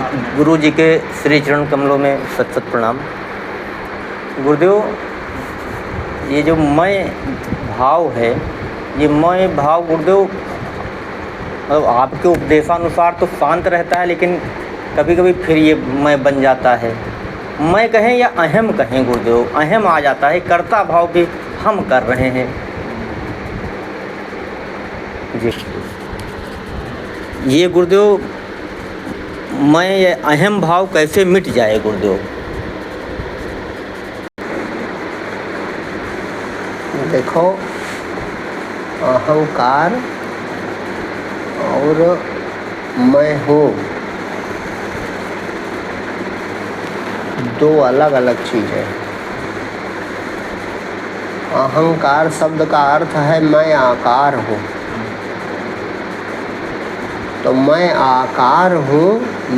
गुरु जी के श्री चरण कमलों में सत सत प्रणाम। गुरुदेव, ये जो मैं भाव है, ये मैं भाव गुरुदेव मतलब आपके उपदेशानुसार तो शांत रहता है, लेकिन कभी कभी फिर ये मैं बन जाता है। मैं कहें या अहम कहें गुरुदेव, अहम आ जाता है, कर्ता भाव भी हम कर रहे हैं जी। ये गुरुदेव मैं ये अहम भाव कैसे मिट जाए गुरुदेव? देखो, अहंकार और मैं हूँ दो अलग अलग चीज़ें। अहंकार शब्द का अर्थ है मैं आकार हूँ, तो मैं आकार हूँ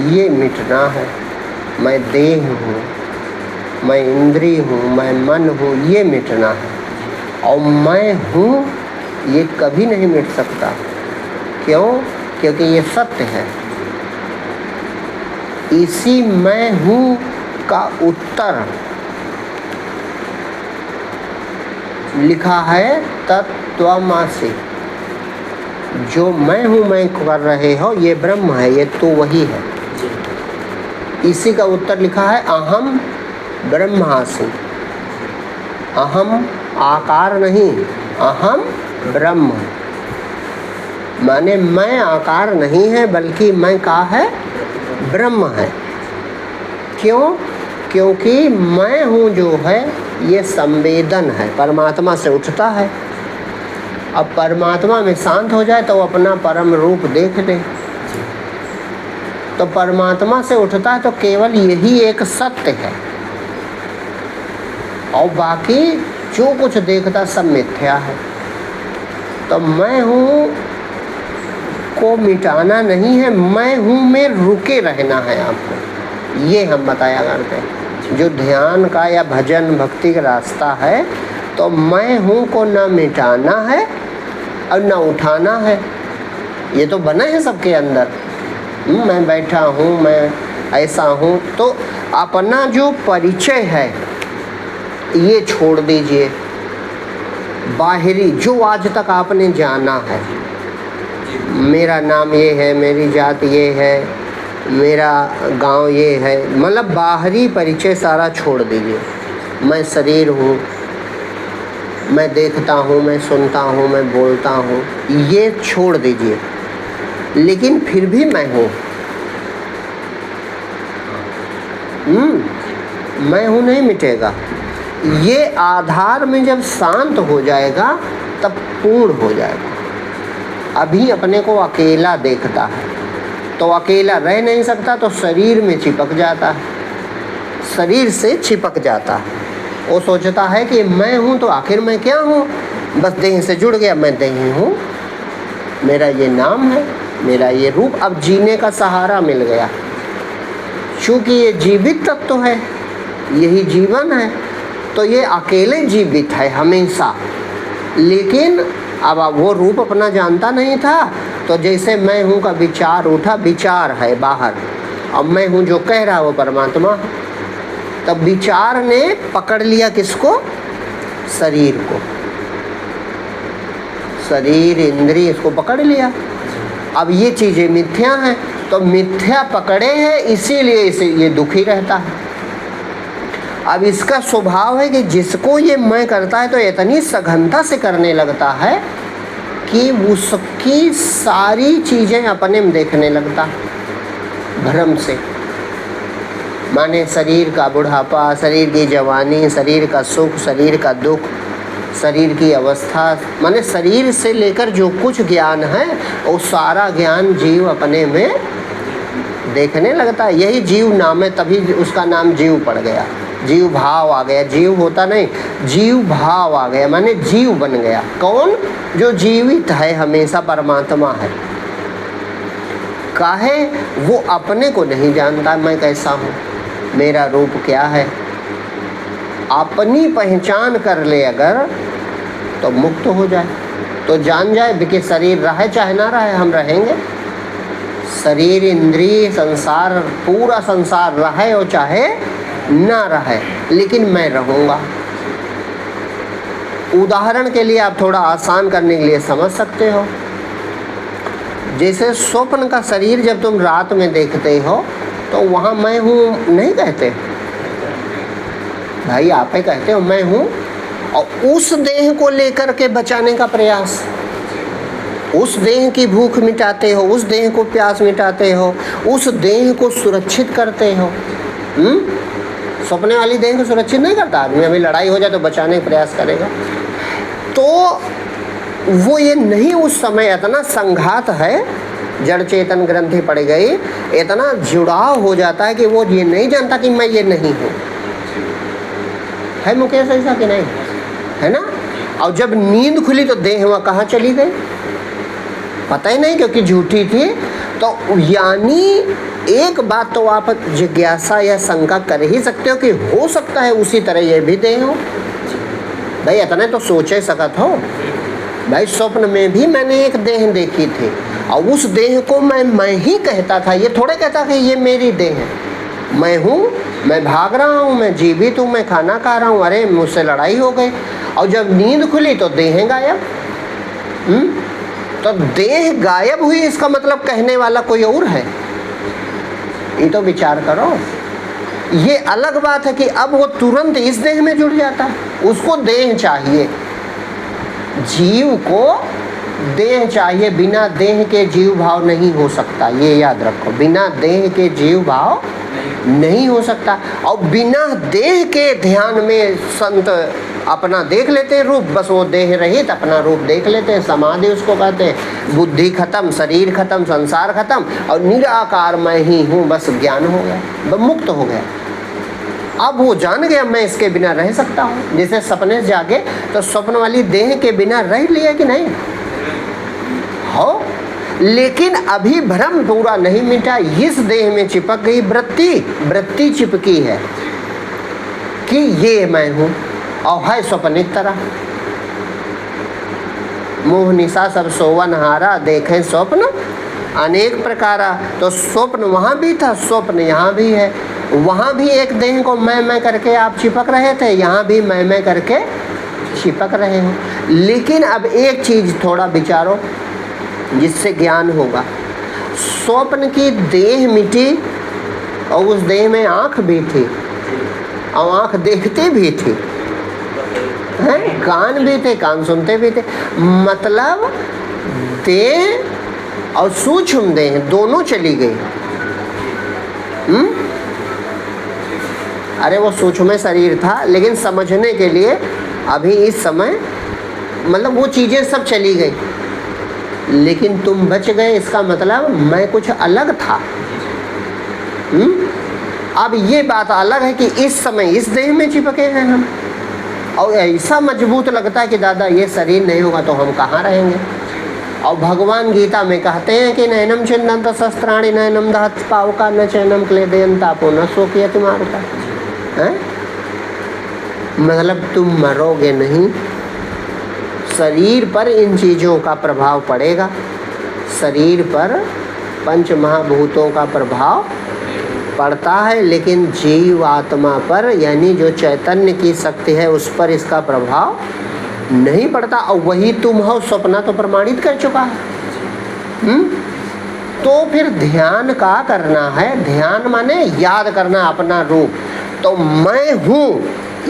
ये मिटना है। मैं देह हूँ, मैं इंद्रिय हूँ, मैं मन हूँ, ये मिटना है। और मैं हूँ ये कभी नहीं मिट सकता। क्यों? क्योंकि ये सत्य है। इसी मैं हूँ का उत्तर लिखा है तत्त्वमसि। जो मैं हूँ मैं कर रहे हो ये ब्रह्म है, ये तो वही है। इसी का उत्तर लिखा है अहम ब्रह्मास्मि। अहम आकार नहीं, अहम ब्रह्म, माने मैं आकार नहीं है बल्कि मैं का है, ब्रह्म है। क्यों? क्योंकि मैं हूँ जो है ये संवेदन है, परमात्मा से उठता है। अब परमात्मा में शांत हो जाए तो अपना परम रूप देख ले। तो परमात्मा से उठता है तो केवल यही एक सत्य है, और बाकी जो कुछ देखता सब मिथ्या है। तो मैं हूँ को मिटाना नहीं है, मैं हूँ में रुके रहना है आपको। ये हम बताया करते हैं। जो ध्यान का या भजन भक्ति का रास्ता है, तो मैं हूँ को न मिटाना है और न उठाना है। ये तो बना है सबके अंदर। मैं बैठा हूँ, मैं ऐसा हूँ। तो अपना जो परिचय है ये छोड़ दीजिए। बाहरी जो आज तक आपने जाना है, मेरा नाम ये है, मेरी जात ये है, मेरा गांव ये है, मतलब बाहरी परिचय सारा छोड़ दीजिए। मैं शरीर हूँ, मैं देखता हूँ, मैं सुनता हूँ, मैं बोलता हूँ, ये छोड़ दीजिए। लेकिन फिर भी मैं हूँ। मैं हूँ नहीं मिटेगा। ये आधार में जब शांत हो जाएगा तब पूर्ण हो जाएगा। अभी अपने को अकेला देखता है तो अकेला रह नहीं सकता, तो शरीर में चिपक जाता है, शरीर से चिपक जाता है। वो सोचता है कि मैं हूँ तो आखिर मैं क्या हूँ? बस देह से जुड़ गया, मैं देह हूँ, मेरा ये नाम है, मेरा ये रूप। अब जीने का सहारा मिल गया। चूँकि ये जीवित तत्व है, यही जीवन है, तो ये अकेले जीवित है हमेशा। लेकिन अब वो रूप अपना जानता नहीं था, तो जैसे मैं हूँ का विचार उठा, विचार है बाहर, अब मैं हूँ जो कह रहा वो परमात्मा। तब विचार ने पकड़ लिया किसको? शरीर को, शरीर इंद्रिय इसको पकड़ लिया। अब ये चीज़ें मिथ्या हैं, तो मिथ्या पकड़े हैं इसीलिए इसे ये दुखी रहता है। अब इसका स्वभाव है कि जिसको ये मैं करता है तो इतनी सघनता से करने लगता है कि उसकी सारी चीज़ें अपने में देखने लगता भ्रम से। माने शरीर का बुढ़ापा, शरीर की जवानी, शरीर का सुख, शरीर का दुख, शरीर की अवस्था, माने शरीर से लेकर जो कुछ ज्ञान है वो सारा ज्ञान जीव अपने में देखने लगता है। यही जीव नाम है, तभी उसका नाम जीव पड़ गया। जीव भाव आ गया, जीव होता नहीं, जीव भाव आ गया, माने जीव बन गया। कौन? जो जीवित है, हमेशा परमात्मा है। काहे? वो अपने को नहीं जानता मैं कैसा हूँ, मेरा रूप क्या है। अपनी पहचान कर ले अगर तो मुक्त हो जाए, तो जान जाए कि शरीर रहे चाहे ना रहे हम रहेंगे। शरीर, इंद्रिय, संसार, पूरा संसार रहे और चाहे ना रहे, लेकिन मैं रहूँगा। उदाहरण के लिए आप थोड़ा आसान करने के लिए समझ सकते हो, जैसे स्वप्न का शरीर जब तुम रात में देखते हो तो वहाँ मैं हूँ नहीं कहते भाई, आप ही कहते हो मैं हूँ, और उस देह को लेकर के बचाने का प्रयास, उस देह की भूख मिटाते हो, उस देह को प्यास मिटाते हो, उस देह को सुरक्षित करते हो। सपने वाली देह को सुरक्षित नहीं करता आदमी, अभी लड़ाई हो जाए तो बचाने का प्रयास करेगा। तो वो ये नहीं, उस समय इतना संघात है, जड़ चेतन ग्रंथि पड़ गई, इतना जुड़ाव हो जाता है कि वो ये नहीं जानता कि मैं ये नहीं हूँ। है मुकेश ऐसा कि नहीं, है ना? और जब नींद खुली तो देह वहाँ कहाँ चली गई पता ही नहीं, क्योंकि झूठी थी। तो यानी एक बात तो आप जिज्ञासा या शंका कर ही सकते हो कि हो सकता है उसी तरह ये भी देह हो। भाई इतना तो सोच ही सकत हो। भाई स्वप्न में भी मैंने एक देह देखी थी और उस देह को मैं ही कहता था, ये थोड़े कहता कि ये मेरी देह है, मैं हूँ, मैं भाग रहा हूँ, मैं जीवित हूँ, मैं खाना खा रहा हूँ, अरे मुझसे लड़ाई हो गई। और जब नींद खुली तो देह गायब। तो देह गायब हुई, इसका मतलब कहने वाला कोई और है, ये तो विचार करो। ये अलग बात है कि अब वो तुरंत इस देह में जुड़ जाता है, उसको देह चाहिए। जीव को देह चाहिए, बिना देह के जीव भाव नहीं हो सकता, ये याद रखो। बिना देह के जीव भाव नहीं हो सकता। और बिना देह के ध्यान में संत अपना देख लेते हैं रूप, बस वो देह रहित अपना रूप देख लेते हैं, समाधि उसको कहते हैं। बुद्धि खत्म, शरीर खत्म, संसार खत्म, और निराकार मैं ही हूँ, बस ज्ञान हो गया, मुक्त हो गया। अब वो जान गया मैं इसके बिना रह सकता हूँ। जैसे सपने से जागे तो स्वप्न वाली देह के बिना रह लिया कि नहीं हो, लेकिन अभी भ्रम पूरा नहीं मिटा। इस देह में चिपक गई वृत्ति चिपकी है कि ये मैं हूँ, और है स्वप्निक तरह। मोह निशा सब सोवन हारा, देखें स्वप्न अनेक प्रकारा। तो स्वप्न वहाँ भी था, स्वप्न यहाँ भी है। वहाँ भी एक देह को मैं करके आप चिपक रहे थे, यहाँ भी मैं करके चिपक रहे हो। लेकिन अब एक चीज़ थोड़ा विचारो जिससे ज्ञान होगा। स्वप्न की देह मिटी और उस देह में आँख भी थी, और आँख देखती भी थी, हैं, कान भी थे, कान सुनते भी थे। मतलब देह और सूक्ष्म देह दोनों चली गई। अरे वो सूक्ष्म शरीर था, लेकिन समझने के लिए अभी इस समय मतलब वो चीज़ें सब चली गई, लेकिन तुम बच गए। इसका मतलब मैं कुछ अलग था। अब ये बात अलग है कि इस समय इस देह में चिपके हैं हम, और ऐसा मजबूत लगता है कि दादा ये शरीर नहीं होगा तो हम कहाँ रहेंगे। और भगवान गीता में कहते हैं कि नैनम छिन्नंत शस्त्राणि नैनम दहत पावका न चैनम क्लेदयन तापो न शोकयति मारुता। मतलब तुम मरोगे नहीं, शरीर पर इन चीज़ों का प्रभाव पड़ेगा, शरीर पर पंच महाभूतों का प्रभाव पड़ता है, लेकिन जीव आत्मा पर यानी जो चैतन्य की शक्ति है उस पर इसका प्रभाव नहीं पड़ता। और वही तुम हो, सपना तो प्रमाणित कर चुका है। तो फिर ध्यान का करना है, ध्यान माने याद करना अपना रूप। तो मैं हूँ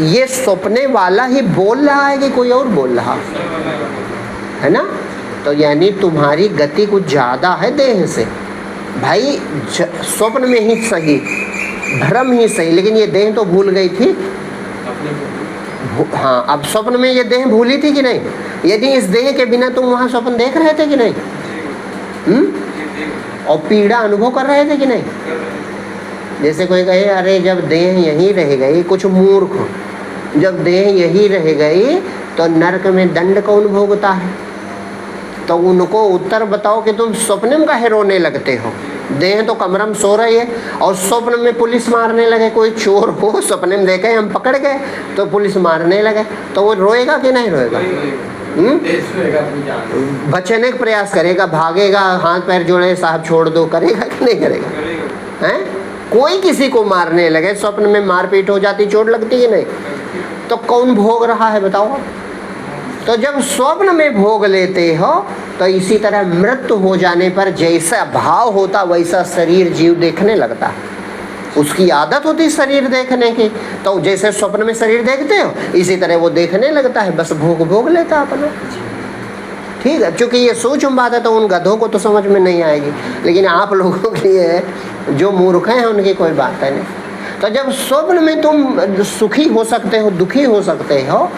ये सपने वाला ही बोल रहा है कि कोई और बोल रहा है ना? तो यानी तुम्हारी गति कुछ ज़्यादा है देह से। भाई स्वप्न में ही सही, भ्रम ही सही, लेकिन ये देह तो भूल गई थी। हाँ, अब स्वप्न में ये देह भूली थी कि नहीं? यदि इस देह के बिना तुम वहाँ स्वप्न देख रहे थे कि नहीं? और पीड़ा अनुभव कर रहे थे कि नहीं? जैसे कोई कहे अरे जब देह यहीं रह गई, कुछ मूर्ख, जब देह यहीं रह गई तो नरक में दंड कौन भोगता है? तो उनको उत्तर बताओ कि तुम स्वप्न में काहे रोने लगते हो? देह तो कमरे में सो रही है और स्वप्न में पुलिस मारने लगे, कोई चोर हो स्वप्न में देखे हम पकड़ गए तो पुलिस मारने लगे, तो वो रोएगा कि नहीं रोएगा? बचने का प्रयास करेगा, भागेगा, हाथ पैर जोड़े साहब छोड़ दो, करेगा कि नहीं करेगा? हैं? कोई किसी को मारने लगे, स्वप्न में मारपीट हो जाती, चोट लगती है नहीं, तो कौन भोग रहा है बताओ? तो जब स्वप्न में भोग लेते हो तो इसी तरह मृत्यु हो जाने पर जैसा भाव होता वैसा शरीर जीव देखने लगता है। उसकी आदत होती शरीर देखने की, तो जैसे स्वप्न में शरीर देखते हो इसी तरह वो देखने लगता है, बस भोग लेता अपना। ठीक है, क्योंकि ये सूक्ष्म बात है तो उन गधों को तो समझ में नहीं आएगी, लेकिन आप लोगों के लिए जो मूर्ख हैं उनकी कोई बात है नहीं। तो जब स्वप्न में तुम सुखी हो सकते हो, दुखी हो सकते हो,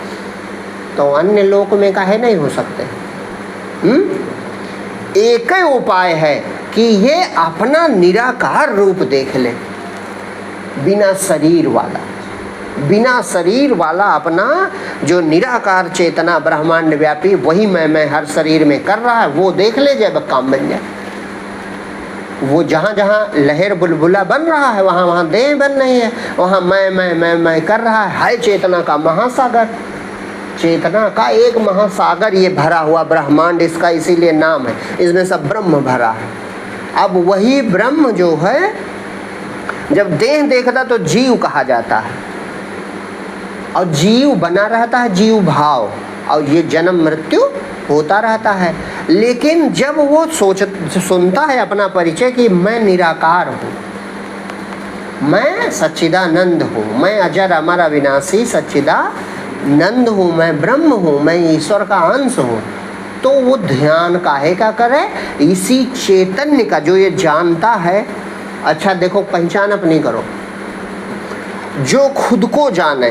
तो अन्य लोक में काहे नहीं हो सकते? एक ही उपाय है कि ये अपना निराकार रूप देख ले, बिना शरीर वाला अपना जो निराकार चेतना ब्रह्मांड व्यापी वही मैं हर शरीर में कर रहा है, वो देख ले, जब काम बन जाए। वो जहाँ जहाँ लहर बुलबुला बन रहा है वहाँ वहाँ देह बन रही है, वहाँ मैं कर रहा है चेतना का महासागर, चेतना का एक महासागर ये भरा हुआ ब्रह्मांड, इसका इसीलिए नाम है, इसमें सब ब्रह्म भरा है। अब वही ब्रह्म जो है जब देह देखता तो जीव कहा जाता है, और जीव बना रहता है, जीव भाव, और ये जन्म मृत्यु होता रहता है। लेकिन जब वो सुनता है अपना परिचय कि मैं निराकार हूँ, मैं सच्चिदानंद हूँ, मैं अजर अमर अविनाशी सच्चिदानंद हूँ, मैं ब्रह्म हूँ, मैं ईश्वर का अंश हूँ, तो वो ध्यान काहे का करे? इसी चैतन्य का जो ये जानता है। अच्छा देखो, पहचान अपनी करो, जो खुद को जाने,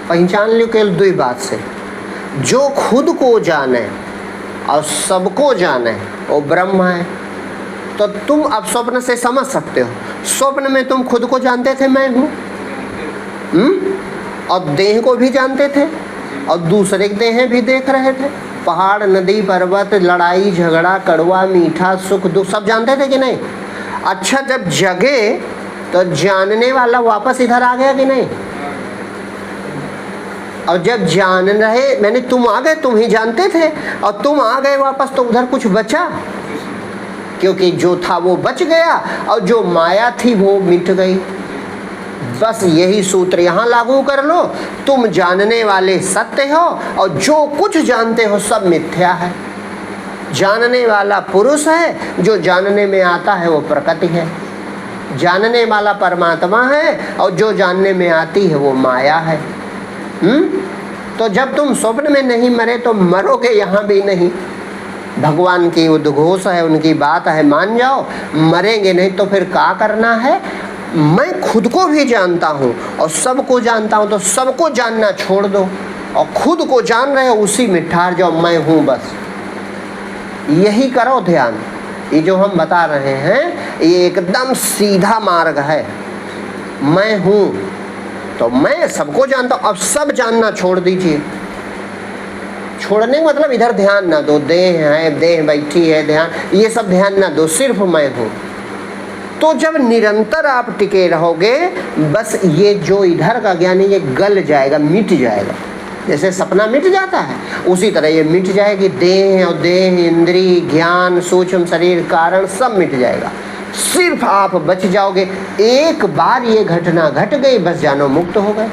पहचान लो केवल दो ही बात से, जो खुद को जाने और सबको जाने वो ब्रह्म है। तो तुम अब स्वप्न से समझ सकते हो, स्वप्न में तुम खुद को जानते थे मैं हूँ, और देह को भी जानते थे, और दूसरे देह भी देख रहे थे, पहाड़ नदी पर्वत लड़ाई झगड़ा कड़वा मीठा सुख दुख सब जानते थे कि नहीं? अच्छा जब जगे तो जानने वाला वापस इधर आ गया कि नहीं? और जब जान रहे मैंने तुम आ गए, तुम ही जानते थे, और तुम आ गए वापस, तो उधर कुछ बचा? क्योंकि जो था वो बच गया और जो माया थी वो मिट गई। बस यही सूत्र यहाँ लागू कर लो, तुम जानने वाले सत्य हो और जो कुछ जानते हो सब मिथ्या है। जानने वाला पुरुष है, जो जानने में आता है वो प्रकृति है। जानने वाला परमात्मा है और जो जानने में आती है वो माया है। तो जब तुम स्वप्न में नहीं मरे तो मरोगे यहाँ भी नहीं। भगवान की उद्घोष है, उनकी बात है, मान जाओ। मरेंगे नहीं तो फिर क्या करना है? मैं खुद को भी जानता हूँ और सबको जानता हूँ, तो सबको जानना छोड़ दो और खुद को जान रहे हो उसी में ठहर जाओ, मैं हूँ, बस यही करो ध्यान। ये जो हम बता रहे हैं ये एकदम सीधा मार्ग है। मैं हूँ तो मैं सबको जानता हूँ, अब सब जानना छोड़ दीजिए। छोड़ने का मतलब इधर ध्यान ना दो, देह है, देह बैठी है, ध्यान ये सब ध्यान ना दो, सिर्फ मैं हूँ। तो जब निरंतर आप टिके रहोगे, बस ये जो इधर का ज्ञान है ये गल जाएगा, मिट जाएगा। जैसे सपना मिट जाता है उसी तरह ये मिट जाएगी। देह और देह इंद्रिय ज्ञान सूक्ष्म शरीर कारण सब मिट जाएगा, सिर्फ आप बच जाओगे। एक बार ये घटना घट गई, बस जानो मुक्त हो गए।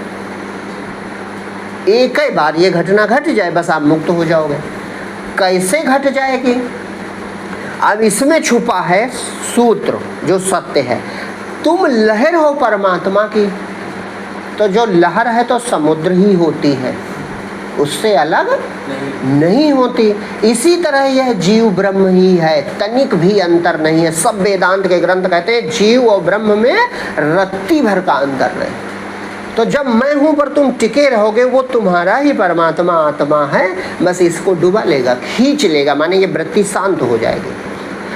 एक ही बार ये घटना घट जाए बस आप मुक्त हो जाओगे। कैसे घट जाएगी? अब इसमें छुपा है सूत्र जो सत्य है। तुम लहर हो परमात्मा की, तो जो लहर है तो समुद्र ही होती है, उससे अलग नहीं होती। इसी तरह यह जीव ब्रह्म ही है, तनिक भी अंतर नहीं है। सब वेदांत के ग्रंथ कहते हैं जीव और ब्रह्म में रत्ती भर का अंतर है। तो जब मैं हूं पर तुम टिके रहोगे, वो तुम्हारा ही परमात्मा आत्मा है, बस इसको डुबा लेगा, खींच लेगा, माने ये वृत्ति शांत हो जाएगी।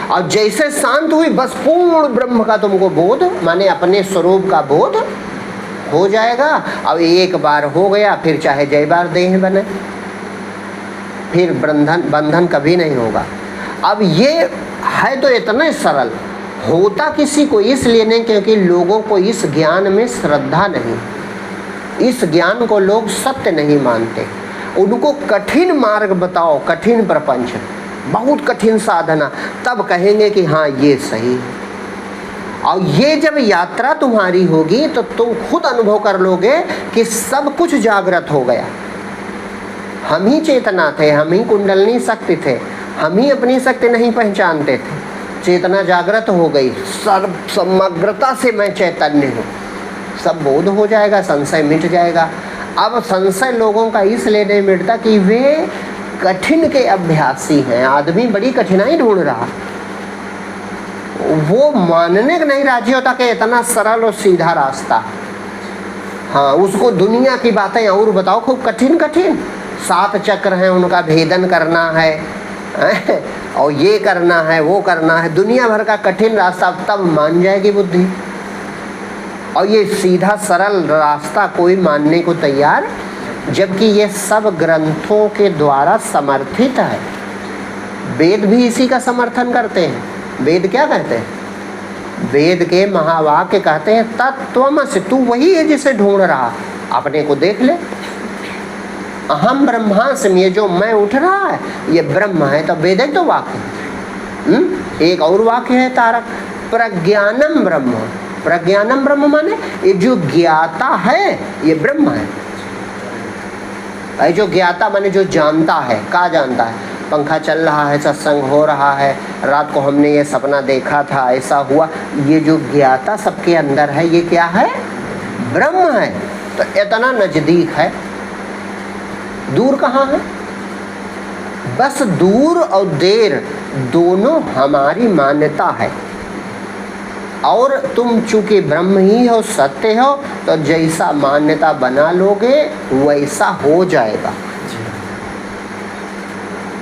और जैसे शांत हुई बस पूर्ण ब्रह्म का तुमको बोध, माने अपने स्वरूप का बोध हो जाएगा। अब एक बार हो गया फिर चाहे जय बार देह बने, फिर बंधन कभी नहीं होगा। अब ये है तो इतना सरल, होता किसी को इसलिए नहीं क्योंकि लोगों को इस ज्ञान में श्रद्धा नहीं, इस ज्ञान को लोग सत्य नहीं मानते। उनको कठिन मार्ग बताओ, कठिन प्रपंच, बहुत कठिन साधना, तब कहेंगे कि हाँ ये सही है। और ये जब यात्रा तुम्हारी होगी तो तुम खुद अनुभव कर लोगे कि सब कुछ जागृत हो गया। हम ही चेतना थे, हम ही कुंडलनी शक्ति थे, हम ही अपनी शक्ति नहीं पहचानते थे। चेतना जागृत हो गई, सर्व समग्रता से मैं चैतन्य हूँ, सब बोध हो जाएगा, संशय मिट जाएगा। अब संशय लोगों का इसलिए नहीं मिटता कि वे कठिन के अभ्यासी हैं। आदमी बड़ी कठिनाई ढूंढ रहा, वो मानने का नहीं राजी होता कि इतना सरल और सीधा रास्ता। हाँ, उसको दुनिया की बातें और बताओ, खूब कठिन कठिन 7 चक्र हैं, उनका भेदन करना है और ये करना है, वो करना है, दुनिया भर का कठिन रास्ता, तब मान जाएगी बुद्धि। और ये सीधा सरल रास्ता कोई मानने को तैयार, जबकि ये सब ग्रंथों के द्वारा समर्थित है। वेद भी इसी का समर्थन करते हैं। वेद क्या कहते हैं? वेद के महावाक्य कहते हैं तत्त्वमसि, तू वही है जिसे ढूंढ रहा, अपने को देख ले। अहम ब्रह्मास्मि, ये जो मैं उठ रहा है ये ब्रह्म है, तो वेद तो वाक्य। एक और वाक्य है तारक, प्रज्ञानम ब्रह्म। प्रज्ञानम ब्रह्म माने ये जो ज्ञाता है ये ब्रह्म है। जो ज्ञाता माने जो जानता है, क्या जानता है? पंखा चल रहा है, सत्संग हो रहा है, रात को हमने ये सपना देखा था, ऐसा हुआ, ये जो ज्ञाता सबके अंदर है ये क्या है? ब्रह्म है। तो इतना नजदीक है, दूर कहाँ है? बस दूर और देर दोनों हमारी मान्यता है। और तुम चूंकि ब्रह्म ही हो, सत्य हो, तो जैसा मान्यता बना लोगे वैसा हो जाएगा।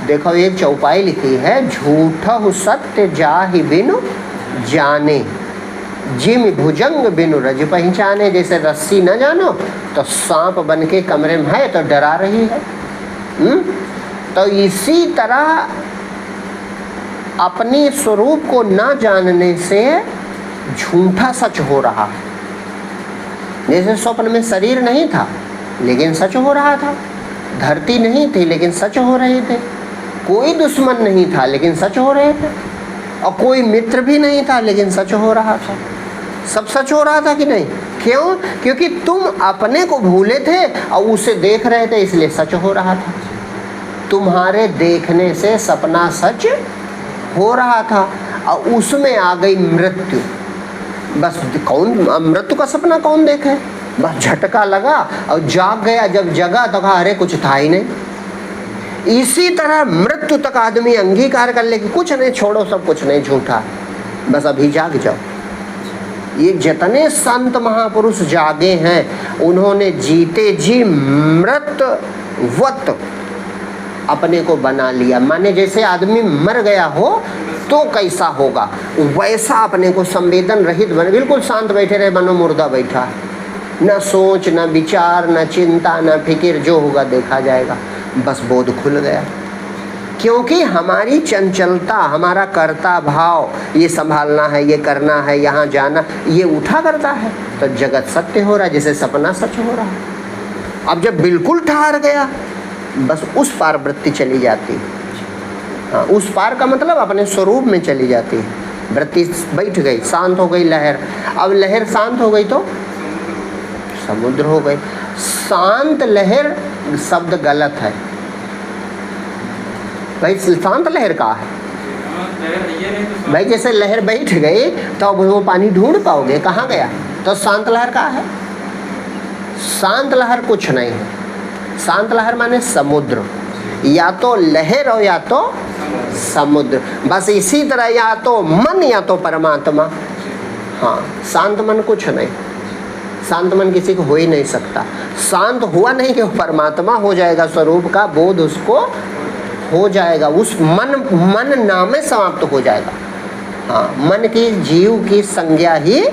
देखो एक चौपाई लिखी है, झूठहु सत्य जाहि बिनु जाने, जिम भुजंग बिनु रज पहचाने। जैसे रस्सी न जानो तो सांप बन के कमरे में है तो डरा रही है। तो इसी तरह अपने स्वरूप को न जानने से झूठा सच हो रहा है। जैसे स्वप्न में शरीर नहीं था लेकिन सच हो रहा था, धरती नहीं थी लेकिन सच हो रहे थे, कोई दुश्मन नहीं था लेकिन सच हो रहे थे, और कोई मित्र भी नहीं था लेकिन सच हो रहा था। सब सच हो रहा था कि नहीं? क्यों? क्योंकि तुम अपने को भूले थे और उसे देख रहे थे, इसलिए सच हो रहा था। तुम्हारे देखने से सपना सच हो रहा था और उसमें आ गई मृत्यु। बस कौन मृत्यु का सपना कौन देखे? बस झटका लगा और जाग गया। जब जगा तो कहा अरे कुछ था ही नहीं। इसी तरह मृत्यु तक आदमी अंगीकार कर ले कि कुछ नहीं, छोड़ो सब कुछ नहीं, झूठा, बस अभी जाग जाओ। ये जितने संत महापुरुष जागे हैं उन्होंने जीते जी मृतवत अपने को बना लिया। माने जैसे आदमी मर गया हो तो कैसा होगा वैसा अपने को संवेदन रहित बने, बिल्कुल शांत बैठे रहे, मनो मुर्दा बैठा, न सोच न विचार न चिंता न फिक्र, जो होगा देखा जाएगा। बस बोध खुल गया। क्योंकि हमारी चंचलता, हमारा कर्ता भाव, ये संभालना है, ये करना है, यहाँ जाना, ये उठा करता है तो जगत सत्य हो रहा है, जैसे सपना सच हो रहा है। अब जब बिल्कुल ठहर गया बस उस पार वृत्ति चली जाती है। हाँ, उस पार का मतलब अपने स्वरूप में चली जाती है। वृत्ति बैठ गई, शांत हो गई लहर। अब लहर शांत हो गई तो समुद्र हो गई। शांत लहर शब्द गलत है भाई, शांत लहर का है भाई। जैसे लहर बैठ गई तो अब वो पानी ढूंढ पाओगे, कहाँ गया? तो शांत लहर का है। शांत लहर कुछ नहीं है। शांत लहर माने समुद्र, या तो लहर हो या तो समुद्र। बस इसी तरह या तो मन या तो परमात्मा। हाँ, शांत मन कुछ नहीं। शांत मन किसी को हो ही नहीं सकता। शांत हुआ नहीं कि वो परमात्मा हो जाएगा, स्वरूप का बोध उसको हो जाएगा, उस मन नामे समाप्त हो जाएगा। हाँ, मन की जीव की संज्ञा ही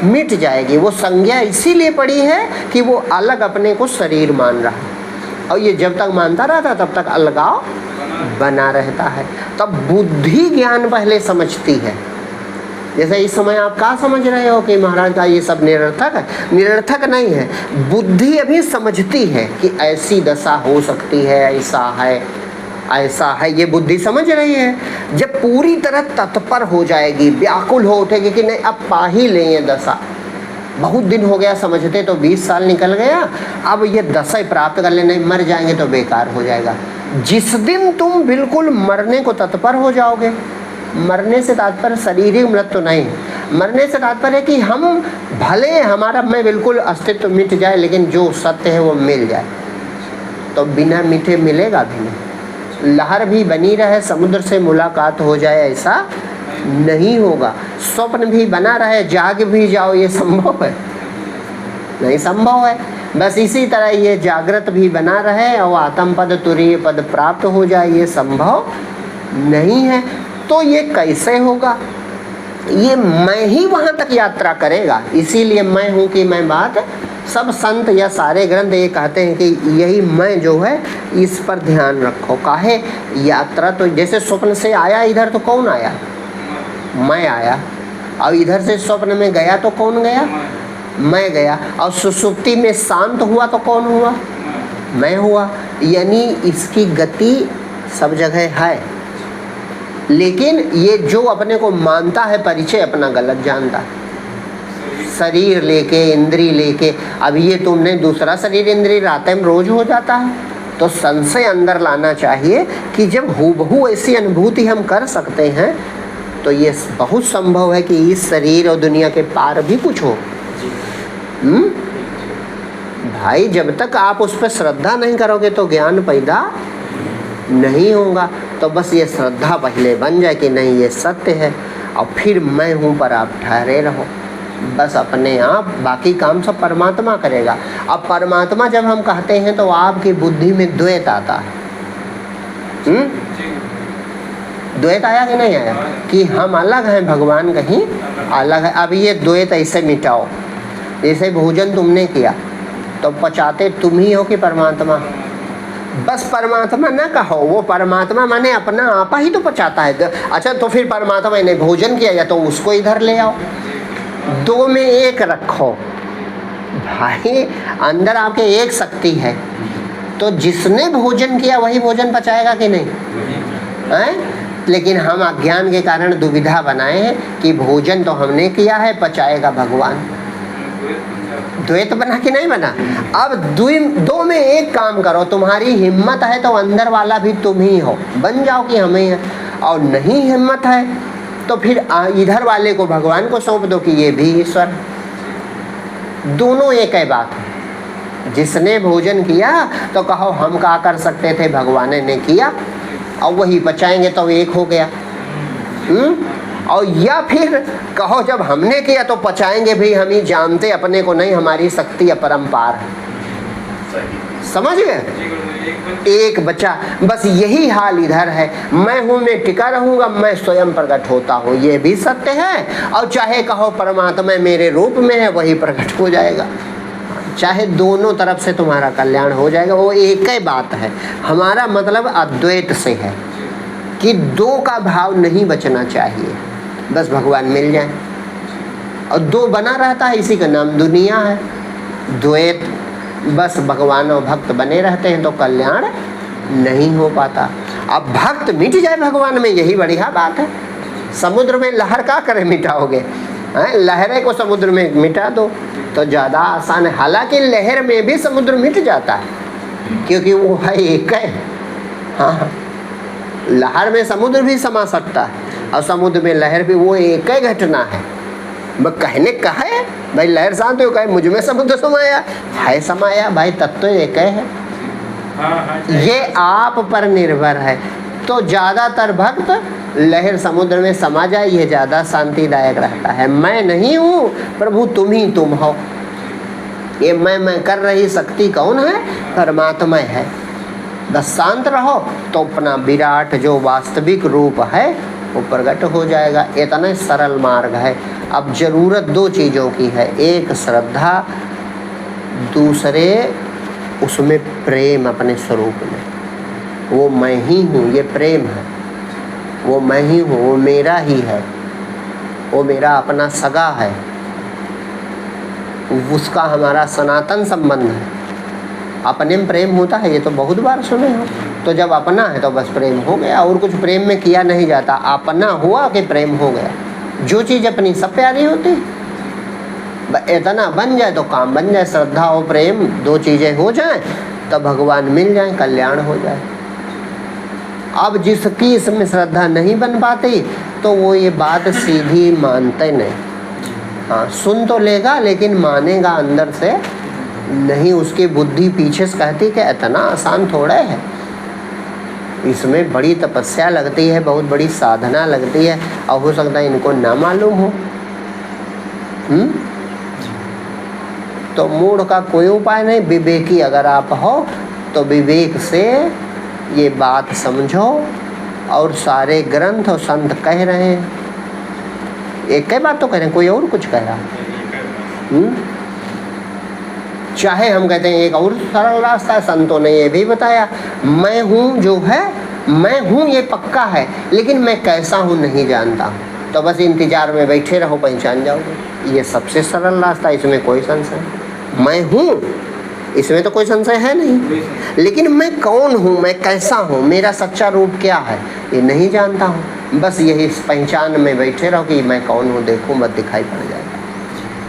मिट जाएगी। वो संज्ञा इसीलिए पड़ी है कि वो अलग अपने को शरीर मान रहा है, और ये जब तक मानता रहता तब तक अलगाव बना रहता है। तब बुद्धि ज्ञान पहले समझती है जैसे इस समय आप क्या समझ रहे हो कि महाराज का ये सब निरर्थक है? निरर्थक नहीं है, बुद्धि अभी समझती है कि ऐसी दशा हो सकती है, ऐसा है, ये बुद्धि समझ रही है। जब पूरी तरह तत्पर हो जाएगी, व्याकुल हो उठेगी कि नहीं अब पा ही लें ये दशा, बहुत दिन हो गया समझते तो 20 साल निकल गया, अब ये दशा प्राप्त कर ले, नहीं मर जाएंगे तो बेकार हो जाएगा। जिस दिन तुम बिल्कुल मरने को तत्पर हो जाओगे, मरने से तात्पर्य शारीरिक मृत्यु नहीं, मरने से तात्पर्य है कि हम भले हमारा मैं बिल्कुल अस्तित्व मिट जाए लेकिन जो सत्य है वो मिल जाए, तो बिना मिटे मिलेगा भी नहीं। लहर भी बनी रहे, समुद्र से मुलाकात हो जाए ऐसा नहीं होगा। स्वप्न भी बना रहे, जाग भी जाओ, ये संभव है? नहीं संभव है। बस इसी तरह ये जागृत भी बना रहे और आत्म पद तुरीय पद प्राप्त हो जाए, ये संभव नहीं है। तो ये कैसे होगा? ये मैं ही वहाँ तक यात्रा करेगा। इसीलिए मैं हूँ कि मैं बात सब संत या सारे ग्रंथ ये कहते हैं कि यही मैं जो है इस पर ध्यान रखो। काहे यात्रा? तो जैसे स्वप्न से आया इधर तो कौन आया? मैं आया। और इधर से स्वप्न में गया तो कौन गया? मैं गया। और सुसुप्ति में शांत हुआ तो कौन हुआ? मैं हुआ। यानी इसकी गति सब जगह है, लेकिन ये जो अपने को मानता है परिचय अपना गलत जानता है। शरीर लेके इंद्री लेके, अब ये तुमने दूसरा शरीर इंद्री रातें में रोज हो जाता है, तो संशय अंदर लाना चाहिए कि जब हूबहू ऐसी अनुभूति हम कर सकते हैं तो ये बहुत संभव है कि इस शरीर और दुनिया के पार भी कुछ हो। भाई जब तक आप उस पर श्रद्धा नहीं करोगे तो ज्ञान पैदा नहीं होगा। तो बस ये श्रद्धा पहले बन जाए कि नहीं ये सत्य है, और फिर मैं हूँ पर आप ठहरे रहो। बस अपने आप बाकी काम सब परमात्मा करेगा। अब परमात्मा जब हम कहते हैं तो आपकी बुद्धि में द्वैत आता है। द्वैत आया कि नहीं आया? कि हम अलग हैं, भगवान कहीं अलग है। अब ये द्वैत ऐसे मिटाओ। जैसे भोजन तुमने किया तो पचाते तुम ही हो कि परमात्मा? बस परमात्मा ना कहो, वो परमात्मा माने अपना आपा ही तो पचाता है। अच्छा तो फिर परमात्मा ने भोजन किया या तो उसको इधर ले आओ, दो में एक रखो। भाई अंदर आपके एक शक्ति है, तो जिसने भोजन किया वही भोजन पचाएगा कि नहीं है? लेकिन हम अज्ञान के कारण दुविधा बनाए हैं कि भोजन तो हमने किया है, पचाएगा भगवान। द्वैत बना कि नहीं बना? अब दो में एक काम करो। तुम्हारी हिम्मत है तो अंदर वाला भी तुम ही हो, बन जाओ कि हमें है। और नहीं हिम्मत है तो फिर इधर वाले को भगवान को सौंप दो कि ये भी ईश्वर। दोनों एक ही बात है। जिसने भोजन किया तो कहो हम क्या कर सकते थे, भगवान ने किया, और वही पचाएंगे तो एक हो गया। और या फिर कहो जब हमने किया तो पचाएंगे भी हम ही, जानते अपने को नहीं, हमारी शक्ति अपरंपार है। समझ गए? एक बचा। बस यही हाल इधर है। मैं हूँ, मैं टिका रहूँगा, मैं स्वयं प्रकट होता हूँ, ये भी सत्य है। और चाहे कहो परमात्मा मेरे रूप में है, वही प्रकट हो जाएगा। चाहे दोनों तरफ से तुम्हारा कल्याण हो जाएगा, वो एक ही बात है। हमारा मतलब अद्वैत से है कि दो का भाव नहीं बचना चाहिए, बस भगवान मिल जाए। और दो बना रहता है, इसी का नाम दुनिया है, द्वैत। बस भगवान और भक्त बने रहते हैं तो कल्याण नहीं हो पाता। अब भक्त मिट जाए भगवान में, यही बढ़िया बात है। समुद्र में लहर का करे मिटाओगे? लहरें को समुद्र में मिटा दो तो ज़्यादा आसान है। हालांकि लहर में भी समुद्र मिट जाता है, क्योंकि वो है एक है। हाँ, लहर में समुद्र भी समा सकता है और समुद्र में लहर भी, वो एक ही घटना है। मैं कहने का है भाई लहर शांत हो, कहे मुझ में समुद्र समाया है, समाया भाई, तत्व एक है। ये आप पर निर्भर है। तो ज़्यादातर भक्त लहर समुद्र में समा जाए, ये ज़्यादा शांतिदायक रहता है। मैं नहीं हूँ प्रभु, तुम ही तुम हो। ये मैं कर रही शक्ति कौन है? परमात्मा है। बस शांत रहो तो अपना विराट जो वास्तविक रूप है वो प्रकट हो जाएगा। इतना सरल मार्ग है। अब जरूरत दो चीज़ों की है, एक श्रद्धा, दूसरे उसमें प्रेम अपने स्वरूप में। वो मैं ही हूँ, ये प्रेम है। वो मैं ही हूँ, वो मेरा ही है। वो मेरा अपना सगा है, उसका हमारा सनातन संबंध है। अपने में प्रेम होता है, ये तो बहुत बार सुने हो। तो जब अपना है तो बस प्रेम हो गया, और कुछ प्रेम में किया नहीं जाता। अपना हुआ कि प्रेम हो गया। जो चीज़ अपनी सब प्यारी होती, इतना बन जाए तो काम बन जाए। श्रद्धा और प्रेम दो चीज़ें हो जाएं तो भगवान मिल जाए, कल्याण हो जाए। अब जिसकी इसमें श्रद्धा नहीं बन पाती तो वो ये बात सीधी मानते नहीं। हाँ, सुन तो लेगा लेकिन मानेगा अंदर से नहीं। उसकी बुद्धि पीछे से कहती कि इतना आसान थोड़ा है, इसमें बड़ी तपस्या लगती है, बहुत बड़ी साधना लगती है, और हो सकता है इनको ना मालूम हो। तो मूढ़ का कोई उपाय नहीं। विवेकी अगर आप हो तो विवेक से ये बात समझो। और सारे ग्रंथ और संत कह रहे हैं, एक ही बात तो कह रहे हैं, कोई और कुछ कह रहा है। चाहे हम कहते हैं एक और सरल रास्ता है, संतों ने ये भी बताया, मैं हूँ जो है, मैं हूँ ये पक्का है, लेकिन मैं कैसा हूँ नहीं जानता। तो बस इंतजार में बैठे रहो, पहचान जाओगे। ये सबसे सरल रास्ता, इसमें कोई संशय नहीं। मैं हूँ, इसमें तो कोई संशय है नहीं, लेकिन मैं कौन हूँ, मैं कैसा हूँ, मेरा सच्चा रूप क्या है, ये नहीं जानता हूँ। बस यही पहचान में बैठे रहो कि मैं कौन हूँ, देखो मत दिखाई पड़ जाएगा।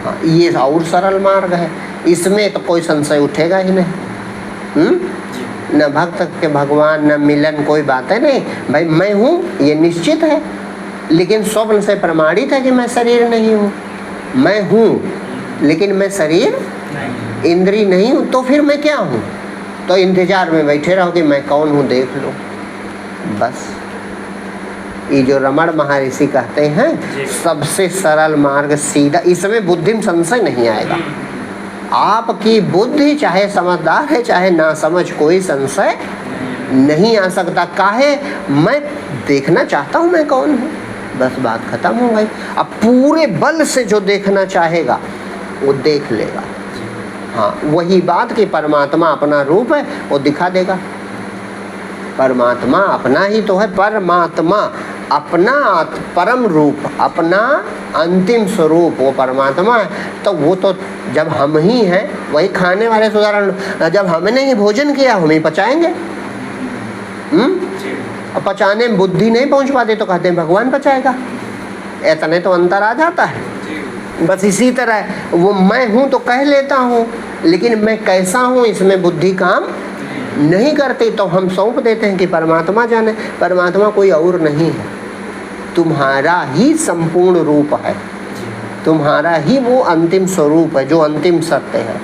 हाँ, ये और सरल मार्ग है, इसमें तो कोई संशय उठेगा ही नहीं। न भक्त के भगवान, न मिलन, कोई बात है नहीं। भाई मैं हूँ ये निश्चित है, लेकिन स्वप्न से प्रमाणित है कि मैं शरीर नहीं हूँ। मैं हूँ लेकिन मैं शरीर इंद्री नहीं हूँ, तो फिर मैं क्या हूँ? तो इंतजार में बैठे रहो कि मैं कौन हूँ, देख लो बस। ये जो रमण महर्षि कहते हैं सबसे सरल मार्ग सीधा, इसमें बुद्धि में संशय नहीं आएगा। आपकी बुद्धि चाहे समझदार है चाहे ना समझ, कोई संशय नहीं आ सकता। काहे? मैं देखना चाहता हूँ मैं कौन हूँ, बस बात खत्म हो गई। अब पूरे बल से जो देखना चाहेगा वो देख लेगा। हाँ, वही बात कि परमात्मा अपना रूप है, वो दिखा देगा। परमात्मा अपना ही तो है, परमात्मा अपना परम रूप, अपना अंतिम स्वरूप वो परमात्मा है। तो वो तो जब हम ही हैं, वही खाने वाले उदाहरण, जब हमने ही भोजन किया हम ही पचाएंगे। और पचाने में बुद्धि नहीं पहुंच पाती तो कहते हैं भगवान पचाएगा। इतने तो अंतर आ जाता है। बस इसी तरह वो मैं हूँ तो कह लेता हूँ, लेकिन मैं कैसा हूँ इसमें बुद्धि काम नहीं करती, तो हम सौंप देते हैं कि परमात्मा जाने। परमात्मा कोई और नहीं है, तुम्हारा ही संपूर्ण रूप है, तुम्हारा ही वो अंतिम स्वरूप है जो अंतिम सत्य है।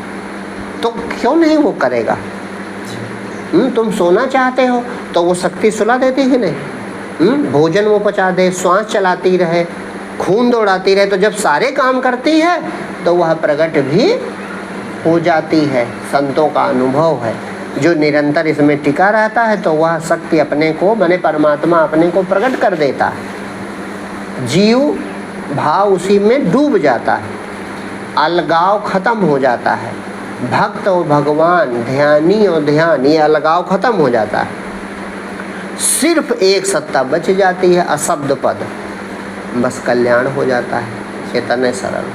तो क्यों नहीं वो करेगा? तुम सोना चाहते हो तो वो शक्ति सुला देती है नहीं? भोजन वो पचा दे, श्वास चलाती रहे, खून दौड़ाती रहे, तो जब सारे काम करती है तो वह प्रकट भी हो जाती है। संतों का अनुभव है, जो निरंतर इसमें टिका रहता है तो वह शक्ति अपने को, माने परमात्मा अपने को प्रकट कर देता है। जीव भाव उसी में डूब जाता है, अलगाव खत्म हो जाता है। भक्त और भगवान, ध्यानी और ध्यान, ये अलगाव खत्म हो जाता है। सिर्फ एक सत्ता बच जाती है, अशब्द पद, बस कल्याण हो जाता है। चेतन सरल।